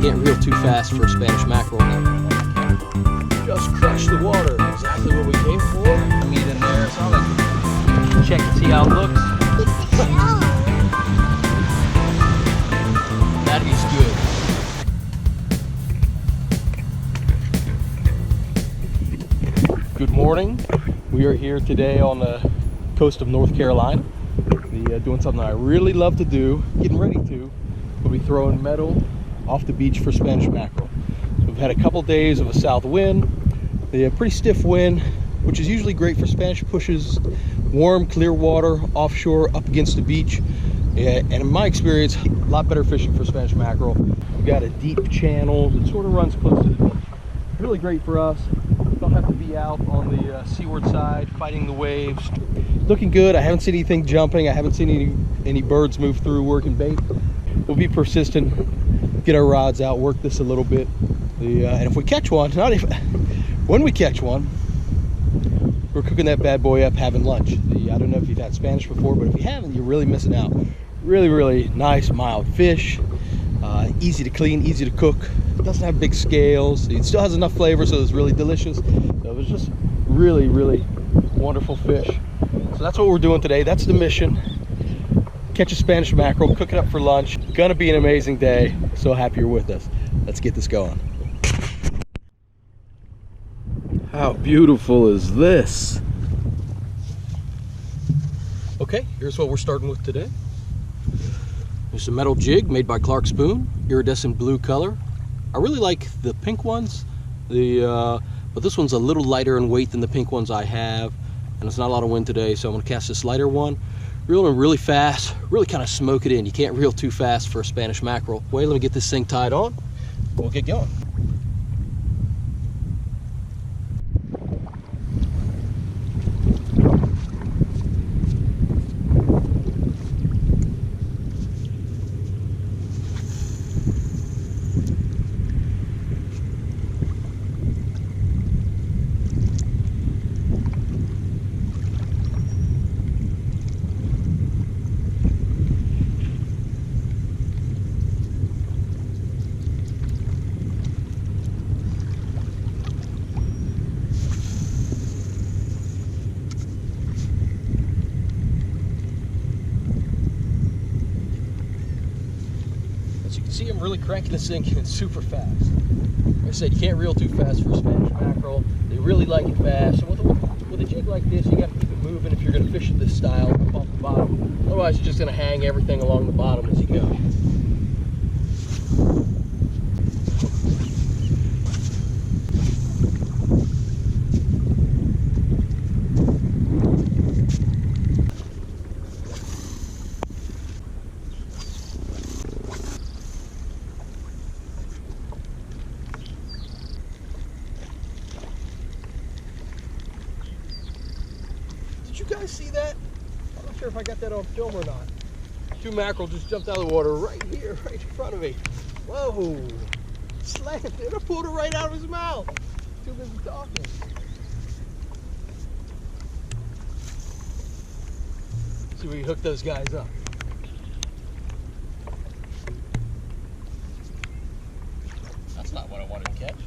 Can't reel too fast for a Spanish mackerel. Just crush the water. Exactly what we came for. Meat in there. So I'll like check and see how it looks. That is good. Good morning. We are here today on the coast of North Carolina. Doing something I really love to do, getting ready to. We'll be throwing metal off the beach for Spanish mackerel. So we've had a couple days of a south wind, a pretty stiff wind, which is usually great for Spanish. Pushes warm, clear water offshore up against the beach. And in my experience, a lot better fishing for Spanish mackerel. We've got a deep channel that sort of runs close to the beach. Really great for us. Don't have to be out on the seaward side fighting the waves. Looking good. I haven't seen anything jumping. I haven't seen any birds move through working bait. We'll be persistent, get our rods out, work this a little bit. And if we catch one, when we catch one, we're cooking that bad boy up, having lunch. I don't know if you've had Spanish before, but if you haven't, you're really missing out. Really, really nice, mild fish. Easy to clean, easy to cook. It doesn't have big scales. It still has enough flavor, so it's really delicious. So it was just really, really wonderful fish. So that's what we're doing today. That's the mission. Catch a Spanish mackerel, cook it up for lunch. Gonna be an amazing day. So happy you're with us. Let's get this going. How beautiful is this? Okay, here's what we're starting with today. There's a metal jig made by Clark Spoon, iridescent blue color. I really like the pink ones, but this one's a little lighter in weight than the pink ones I have, and it's not a lot of wind today, so I'm gonna cast this lighter one. Reel in really fast, really kind of smoke it in. You can't reel too fast for a Spanish mackerel. Wait, let me get this thing tied on. We'll get going. See, I'm really cranking this thing in super fast. Like I said, you can't reel too fast for a Spanish mackerel. They really like it fast. So with a jig like this, you got to keep it moving if you're going to fish it this style up off the bottom. Otherwise, you're just going to hang everything along the bottom as you go. Did you guys see that? I'm not sure if I got that on film or not. Two mackerel just jumped out of the water right here, right in front of me. Whoa! Slammed it. I pulled it right out of his mouth. Too busy talking. Let's see if we can hook those guys up. That's not what I wanted to catch.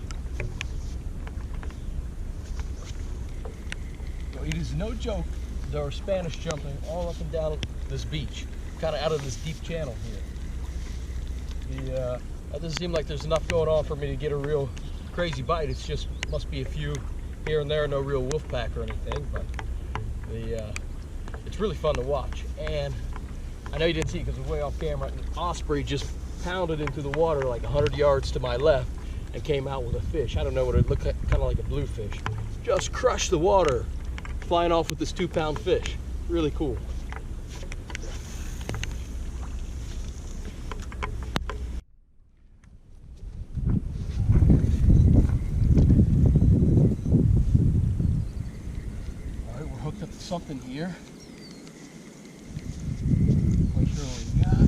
It is no joke. There are Spanish jumping all up and down this beach, kind of out of this deep channel here. That doesn't seem like there's enough going on for me to get a real crazy bite. It's just must be a few here and there, no real wolf pack or anything. But it's really fun to watch. And I know you didn't see it because it was way off camera. An osprey just pounded into the water like 100 yards to my left and came out with a fish. I don't know what it looked like, kind of like a bluefish. Just crushed the water. Flying off with this 2-pound fish. Really cool. All right, we're hooked up to something here. Quite sure what we got.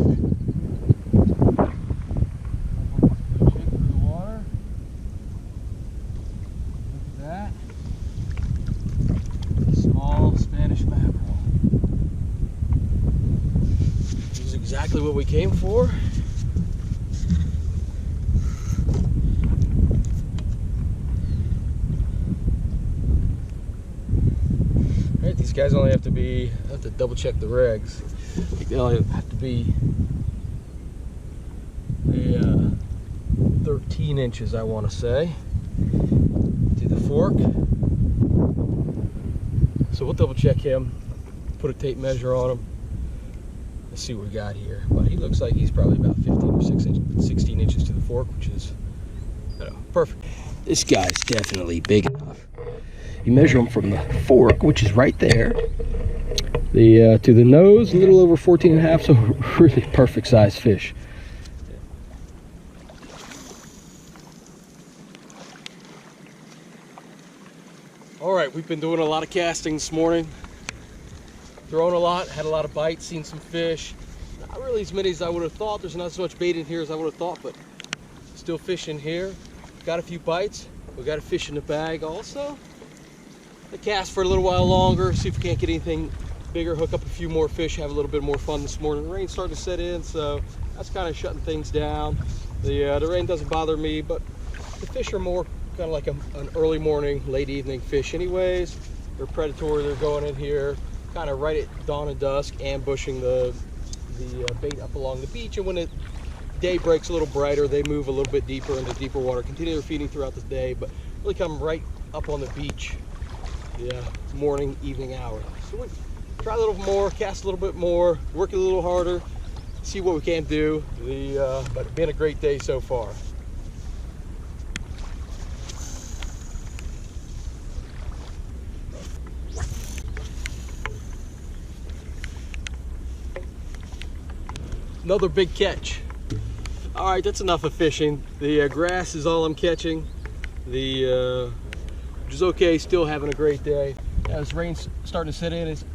Shake through the water. Look at that. Small Spanish mackerel. This is exactly what we came for. guys only have to be, I have to double check the regs. I think they only have to be 13 inches, I want to say, to the fork. So we'll double check him, put a tape measure on him. Let's see what we got here. But he looks like he's probably about 15 or 16 inches to the fork, which is, I don't know, perfect. This guy's definitely big enough. You measure him from the fork, which is right there, to the nose, a little over 14 and a half, so really perfect size fish. All right, we've been doing a lot of casting this morning. Thrown a lot, had a lot of bites, seen some fish. Not really as many as I would have thought. There's not as much bait in here as I would have thought, but still fish in here. Got a few bites. We got a fish in the bag also. I cast for a little while longer, see if we can't get anything bigger, hook up a few more fish, have a little bit more fun this morning. The rain's starting to set in, so that's kind of shutting things down. The rain doesn't bother me, but the fish are more kind of like an early morning, late evening fish anyways. They're predatory, they're going in here kind of right at dawn and dusk, ambushing the bait up along the beach, and when the day breaks a little brighter, they move a little bit deeper into deeper water, continue their feeding throughout the day, but really come right up on the beach morning, evening hour. So we try a little more, cast a little bit more, work a little harder, see what we can do. But it's been a great day so far. Another big catch. All right, that's enough of fishing. The grass is all I'm catching. Which is okay, still having a great day. As rain's starting to set in, it's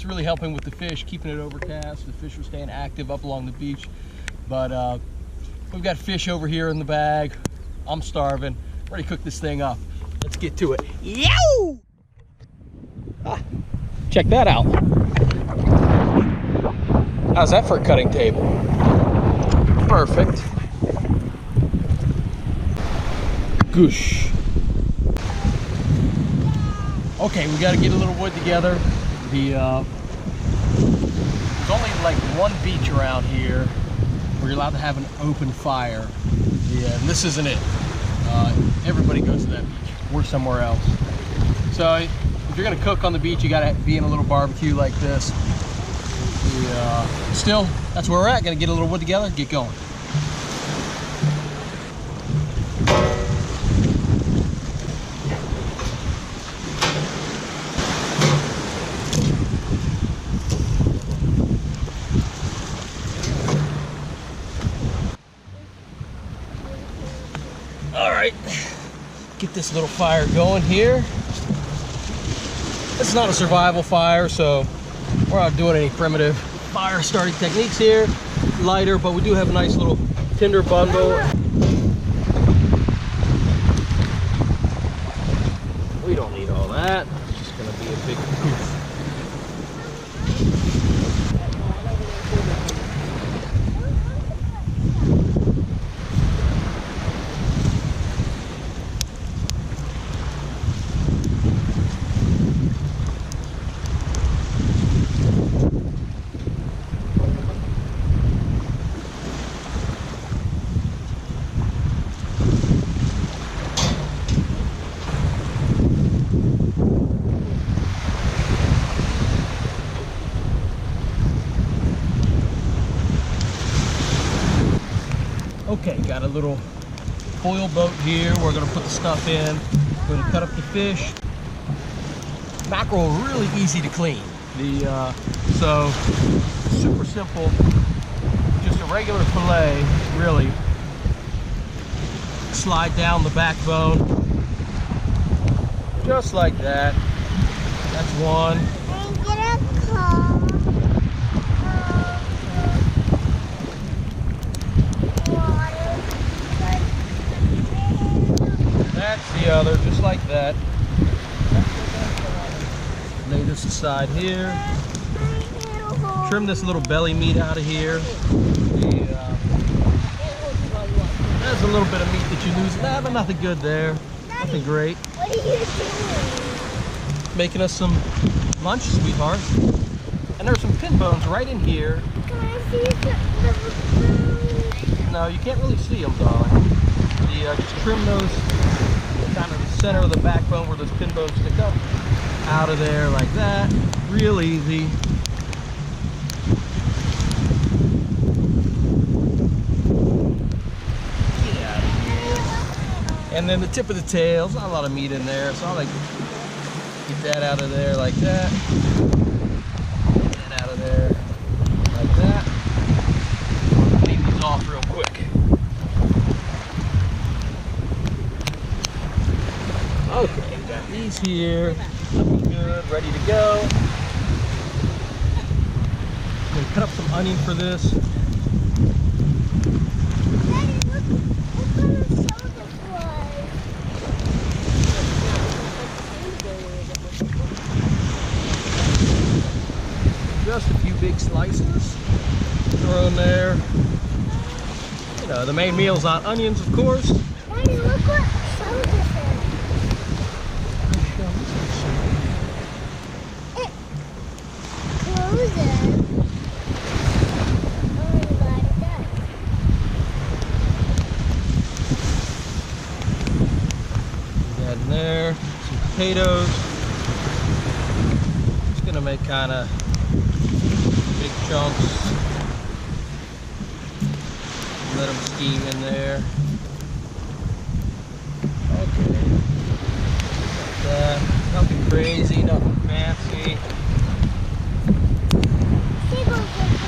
really helping with the fish, keeping it overcast. The fish are staying active up along the beach. But we've got fish over here in the bag. I'm starving. Ready to cook this thing up. Let's get to it. Yow! Check that out. How's that for a cutting table? Perfect. Goosh. Okay, we got to get a little wood together. There's only like one beach around here where you're allowed to have an open fire. And this isn't it. Everybody goes to that beach. We're somewhere else. So if you're gonna cook on the beach, you gotta be in a little barbecue like this. Still, that's where we're at. Gotta get a little wood together, get going. All right, get this little fire going here. It's not a survival fire, so we're not doing any primitive fire starting techniques here. Lighter, but we do have a nice little tinder bundle. We don't need all that. It's just gonna be a big poof. Okay, got a little foil boat here. We're gonna put the stuff in. We're gonna cut up the fish. Mackerel are really easy to clean. So super simple. Just a regular fillet, really. Slide down the backbone, just like that. That's one. That's the other, just like that. Lay this aside here. Trim this little belly meat out of here. There's a little bit of meat that you lose. Nah, but nothing good there. Nothing great. What are you doing? Making us some lunch, sweetheart. And there's some pin bones right in here. Can I see the No, you can't really see them, darling. Just trim those, kind of the center of the backbone where those pin bones stick up, out of there like that. Real easy. Get out of here. And then the tip of the tail's not a lot of meat in there, so I like get that out of there like that. Get that out of there like that. Clean these off real quick. Okay, got these here. Looking good, ready to go. I'm gonna cut up some onion for this. Daddy, look on the shoulder flies. Just a few big slices. Throw in there. You know, the main meal's on onions, of course. Daddy, look what shoulder is. It closes. Oh my God, it does. Add in there some potatoes. Just gonna make kind of big chunks. Let them steam in there. Okay. Like that. Nothing crazy, nothing fancy. Seagulls are coming.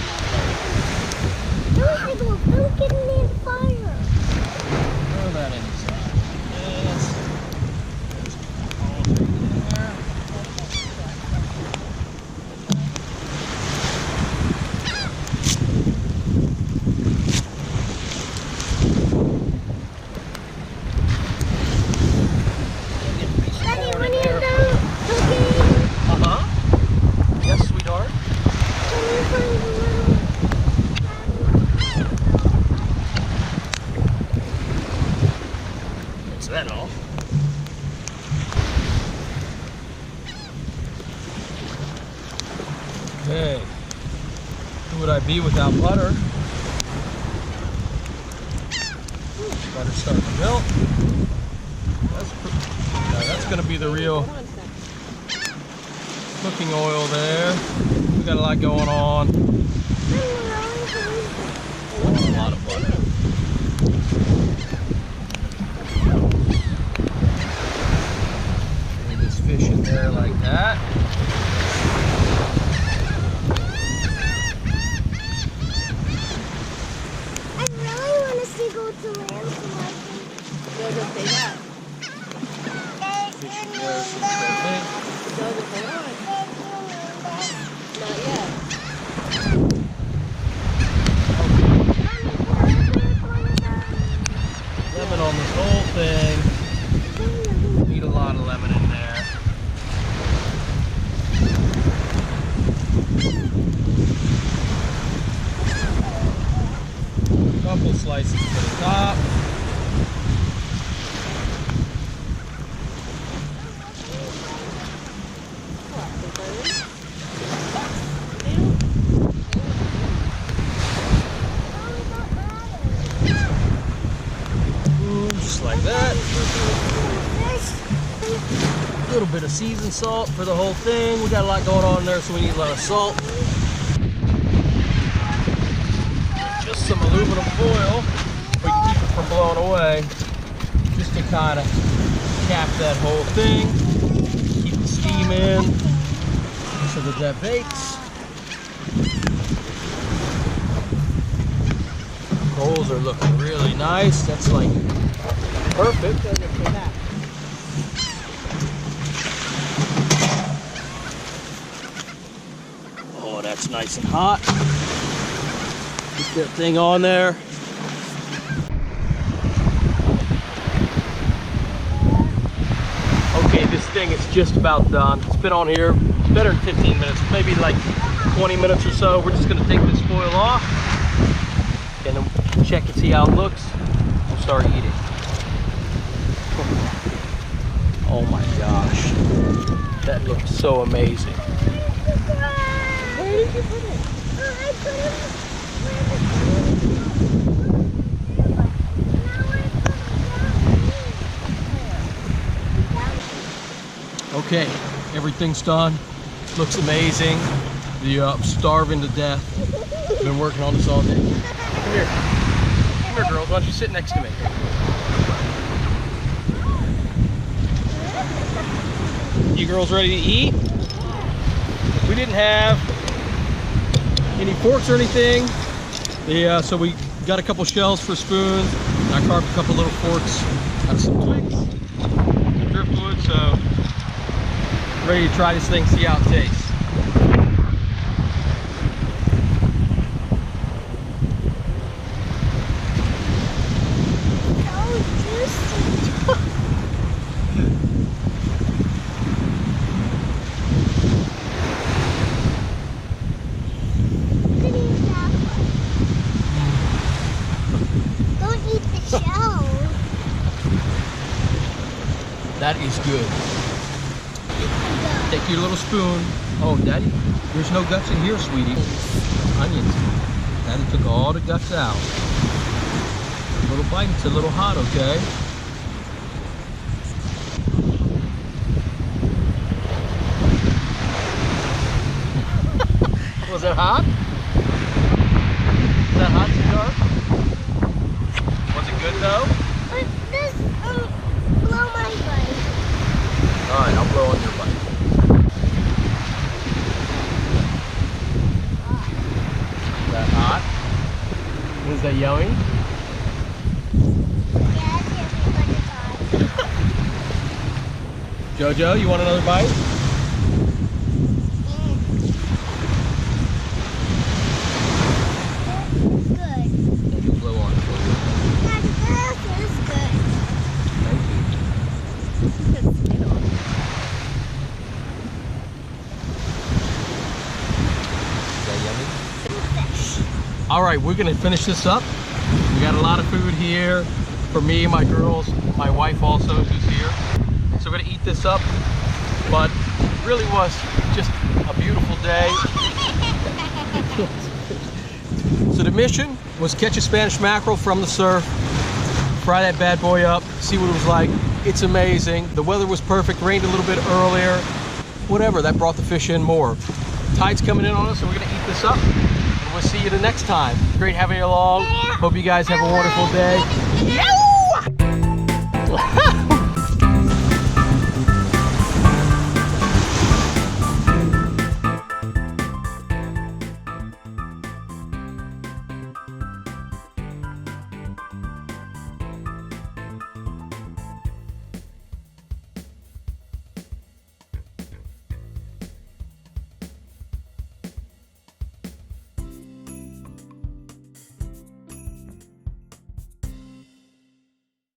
Those seagulls, don't get me in fire. Throw that inside. Yes. There's all through there. Daddy, when you're done cooking, Uh-huh. Yes, sweetheart. can you find the little... Rinse that off. Okay. Who would I be without butter? Butter starting to melt. That's going to be the real cooking oil there. We got a lot going on. A lot of butter. Bring this fish in there like that. I really want to see go to land so I can... They'll just say that. Fish in there, some fillet. They'll just say, oh, not yet. Lemon on this whole thing. Need a lot of lemon in there. Couple slices to the top. Just like that. A little bit of seasoned salt for the whole thing. We got a lot going on there, so we need a lot of salt. Just some aluminum foil. We can keep it from blowing away. Just to kind of cap that whole thing. Keep the steam in so that bakes. Rolls are looking really nice. That's like perfect. They'll just say that. Oh, that's nice and hot. Get that thing on there. Okay, this thing is just about done. It's been on here better than 15 minutes, maybe like 20 minutes or so. We're just gonna take this foil off and then check and see how it looks. We'll start eating. Oh my gosh, that looks so amazing. Where'd you put it? I put it where the spoon is. Now I put it down here. Okay, everything's done. Looks amazing. I'm starving to death. Been working on this all day. Come here. Come here, girls. Why don't you sit next to me? You girls ready to eat? We didn't have any forks or anything. So we got a couple shells for spoons. I carved a couple little forks out of some twigs, driftwood. So ready to try this thing, see how it tastes. That is good. Take your little spoon. Oh, Daddy, there's no guts in here, sweetie. Onions. Daddy took all the guts out. A little bite, it's a little hot, okay? Was that hot? Was that hot, sweetheart? Was it good though? But this, blow my butt. Alright, I'll blow on your butt. Is that hot? Is that yummy? Yes, everybody got. Jojo, you want another bite? Good. Let me blow on it for you. That is good. Thank you. Is that yummy? Fish. All right, we're gonna finish this up. We got a lot of food here for me, my girls, my wife also who's here. So we're gonna eat this up, but it really was just a beautiful day. So the mission was catch a Spanish mackerel from the surf, fry that bad boy up, see what it was like. It's amazing. The weather was perfect, rained a little bit earlier. Whatever, that brought the fish in more. Tide's coming in on us, so we're gonna eat this up. And we'll see you the next time. Great having you along. Hope you guys have a wonderful day.